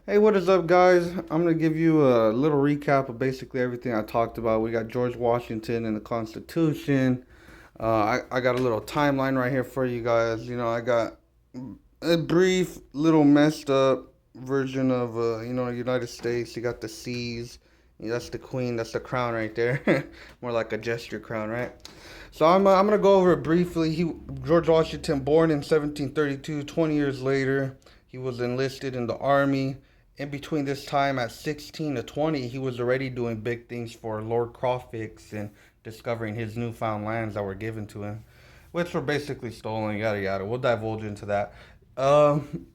Hey, what is up, guys? I'm gonna give you a little recap of basically everything I talked about. We got George Washington and the Constitution. I got a little timeline right here for you guys. I got a brief, little messed up version of United States. You got the C's. Yeah, that's the queen. That's the crown right there. More like a gesture crown, right? So I'm gonna go over it briefly. George Washington, born in 1732. 20 years later, he was enlisted in the army. In between this time, at 16 to 20, he was already doing big things for Lord Crofix and discovering his newfound lands that were given to him, which were basically stolen. Yada yada. We'll divulge into that. Um,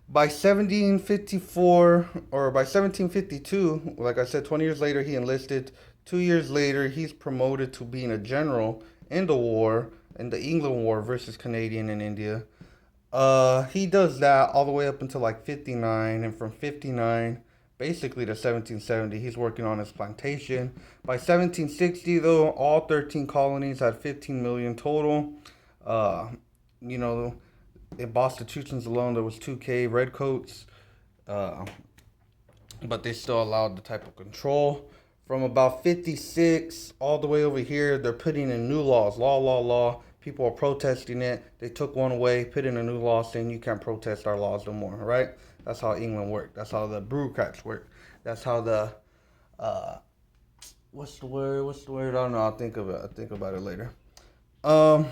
by 1754 or by 1752, like I said, 20 years later, he enlisted. 2 years later, he's promoted to being a general in the war, in the England War versus Canadian and India. He does that all the way up until like 59, and from 59 basically to 1770, he's working on his plantation. By 1760, though, all 13 colonies had 15 million total. Uh, you know, in Boston alone, there was 2K redcoats, uh, but they still allowed the type of control. From about 56 all the way over here, they're putting in new laws. Law. People are protesting it. They took one away, put in a new law saying you can't protest our laws no more, right? That's how England worked. That's how the bureaucrats work. That's how the, uh, what's the word? What's the word? I don't know. I'll think of it. I'll think about it later. Um,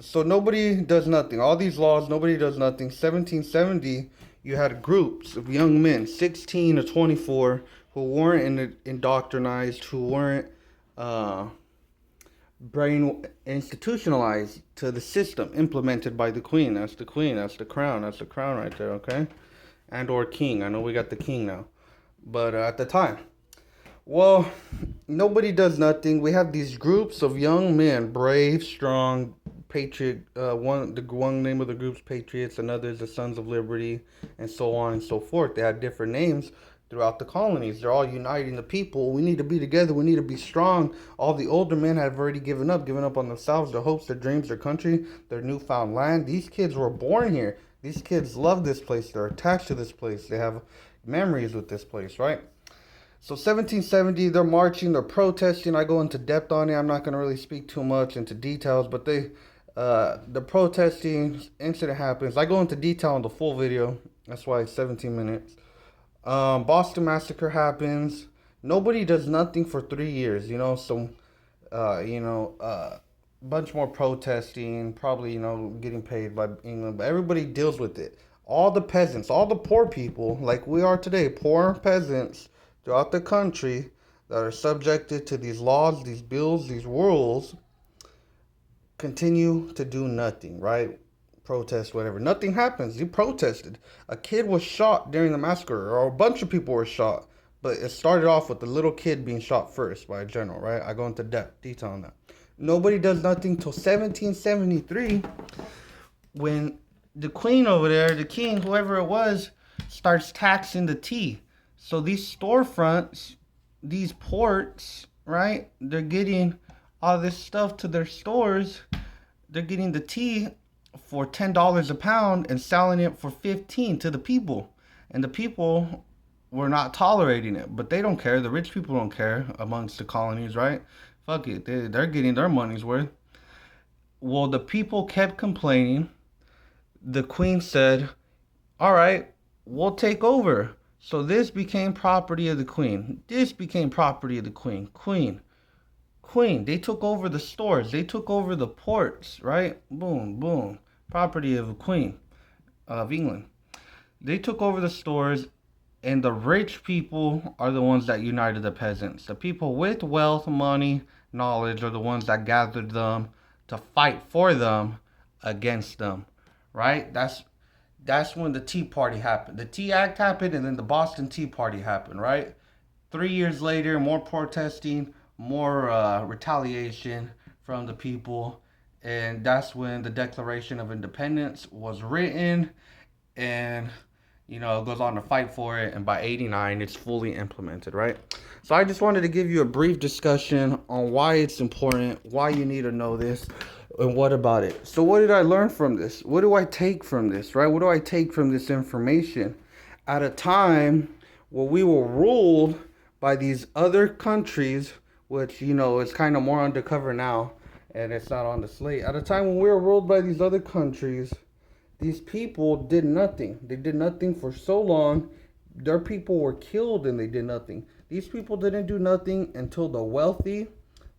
so nobody does nothing. All these laws, nobody does nothing. 1770, you had groups of young men, 16 to 24, who weren't indoctrinized, who weren't uh, brain institutionalized to the system implemented by the queen. That's the queen. That's the crown. That's the crown right there. Okay, and or king. I know we got the king now, but at the time. Well, nobody does nothing. We have these groups of young men, brave, strong, patriot. One name of the group's Patriots, another is the Sons of Liberty, and so on and so forth. They had different names throughout the colonies. They're all uniting the people. We need to be together. We need to be strong. All the older men have already given up on themselves, their hopes, their dreams, their country, their newfound land. These kids were born here. These kids love this place. They're attached to this place. They have memories with this place, right? So 1770, they're marching, they're protesting. I go into depth on it. I'm not going to really speak too much into details, but the protesting incident happens. I go into detail on the full video. That's why it's 17 minutes. Boston Massacre happens. Nobody does nothing for 3 years, So, bunch more protesting, probably, getting paid by England, but everybody deals with it. All the peasants, all the poor people, like we are today, poor peasants throughout the country that are subjected to these laws, these bills, these rules, continue to do nothing, right? Protest, whatever. Nothing happens. You protested. A kid was shot during the massacre, or a bunch of people were shot. But it started off with the little kid being shot first by a general, right? I go into detail on that. Nobody does nothing till 1773 when the queen over there, the king, whoever it was, starts taxing the tea. So these storefronts, these ports, right? They're getting all this stuff to their stores. They're getting the tea for $10 a pound and selling it for 15 to the people. And the people were not tolerating it, but they don't care. The rich people don't care amongst the colonies, right? Fuck it. They're getting their money's worth. Well, the people kept complaining. The queen said, all right, we'll take over. So this became property of the queen. This became property of the queen. Queen. They took over the stores. They took over the ports, right? Boom, boom. Property of the queen of England. They took over the stores, and the rich people are the ones that united the peasants. The people with wealth, money, knowledge are the ones that gathered them to fight for them against them, right? That's when the Tea Party happened. The Tea Act happened, and then the Boston Tea Party happened, right? 3 years later, more protesting, more retaliation from the people, and that's when the Declaration of Independence was written, and it goes on to fight for it, and by 89, it's fully implemented, right? So I just wanted to give you a brief discussion on why it's important, why you need to know this, and what about it. So what did I learn from this? What do I take from this, right? What do I take from this information? at a time where we were ruled by these other countries, which, is kind of more undercover now and it's not on the slate. At a time when we were ruled by these other countries, these people did nothing. They did nothing for so long. Their people were killed and they did nothing. These people didn't do nothing until the wealthy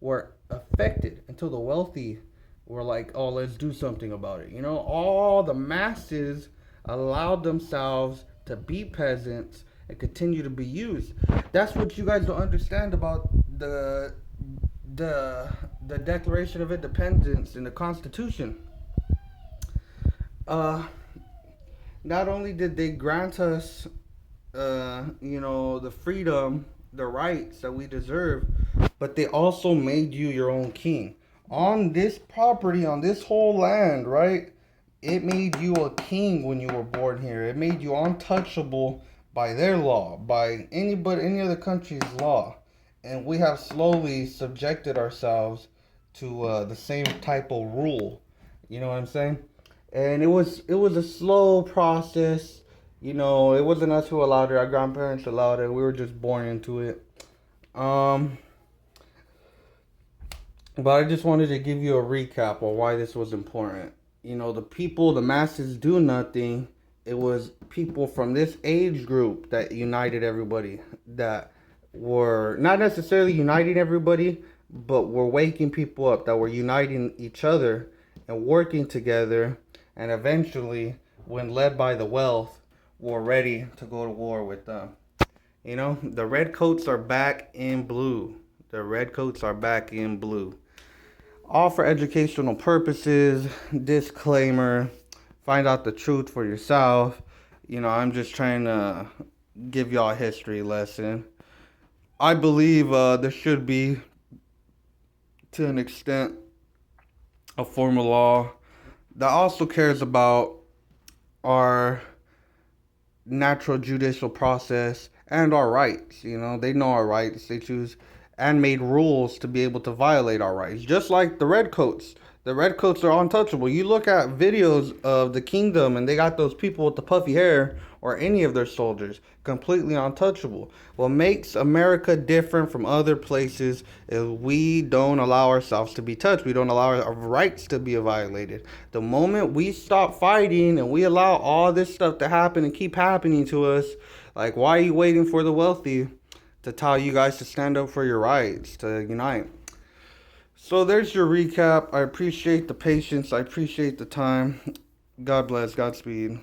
were affected, until the wealthy were like, oh, let's do something about it. All the masses allowed themselves to be peasants and continue to be used. That's what you guys don't understand about the Declaration of Independence and the Constitution. Uh, Not only did they grant us, the freedom, the rights that we deserve, but they also made you your own king. On this property, on this whole land, right? It made you a king when you were born here. It made you untouchable by their law, by any other country's law. And we have slowly subjected ourselves to the same type of rule. You know what I'm saying? And it was a slow process. It wasn't us who allowed it. Our grandparents allowed it. We were just born into it. Um, but I just wanted to give you a recap of why this was important. The people, the masses do nothing. It was people from this age group that united everybody, that were not necessarily uniting everybody, but were waking people up, that were uniting each other and working together. And eventually, when led by the wealth, were ready to go to war with them. The redcoats are back in blue. The redcoats are back in blue. All for educational purposes. Disclaimer. Find out the truth for yourself. I'm just trying to give y'all a history lesson. I believe there should be, to an extent, a form of law that also cares about our natural judicial process and our rights. They know our rights. They choose and made rules to be able to violate our rights. Just like the redcoats. The redcoats are untouchable. You look at videos of the kingdom and they got those people with the puffy hair, or any of their soldiers, completely untouchable. What makes America different from other places is we don't allow ourselves to be touched. We don't allow our rights to be violated. The moment we stop fighting and we allow all this stuff to happen and keep happening to us, like, why are you waiting for the wealthy to tell you guys to stand up for your rights, to unite? So there's your recap. I appreciate the patience. I appreciate the time. God bless. Godspeed.